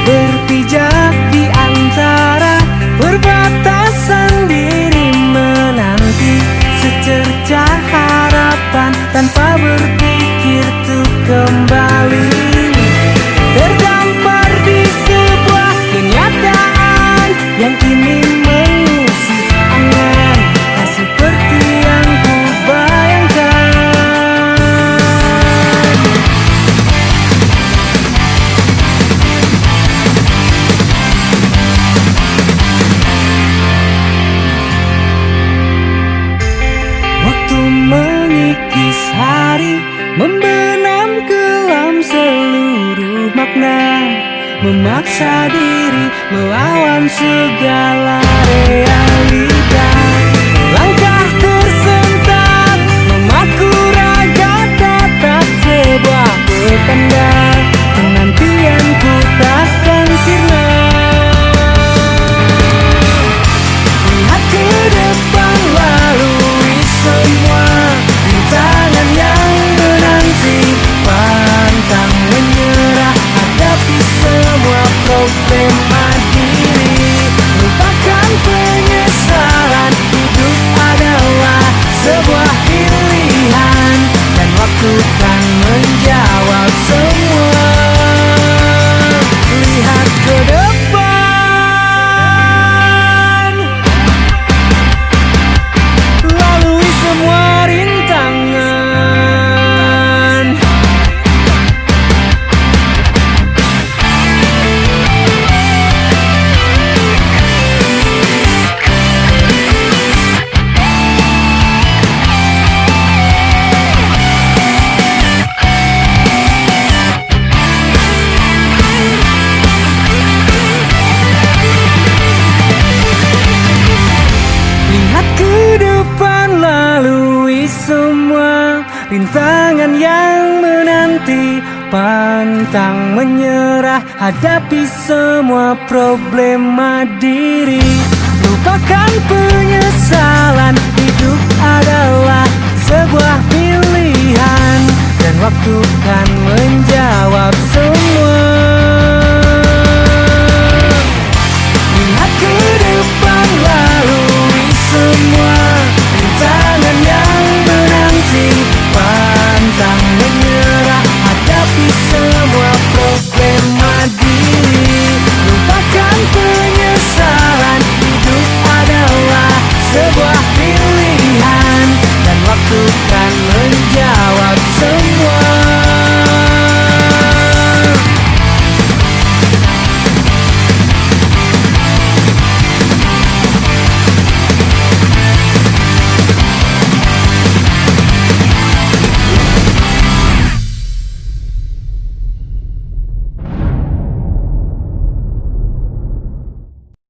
berpijak di antara perbatasan diri, menanti secercah harapan tanpa berpikir tuh kembali. Terdampar di sebuah kenyataan yang kini mengusik angan, tak seperti yang ku bayangkan. Waktu mengikis hari, membenam kelam seluruh makna, memaksa diri melawan segala realita. Langkah tersentak, memaku raga tatap sebuah petanda, penantianku takkan sirna. Lihat ke depan, lalui semua rintangan yang menanti, pantang menyerah, hadapi semua problema diri. Lupakan penyesalan, hidup adalah sebuah pilihan, dan waktu kan menjawab semua. Lihat ke depan, lalui semua rintangan. Lihat ke depan, lalui semua rintangan yang menanti, pantang menyerah, hadapi semua problema diri. Lupakan penyesalan, hidup adalah sebuah pilihan, dan waktu kan menjawab semua.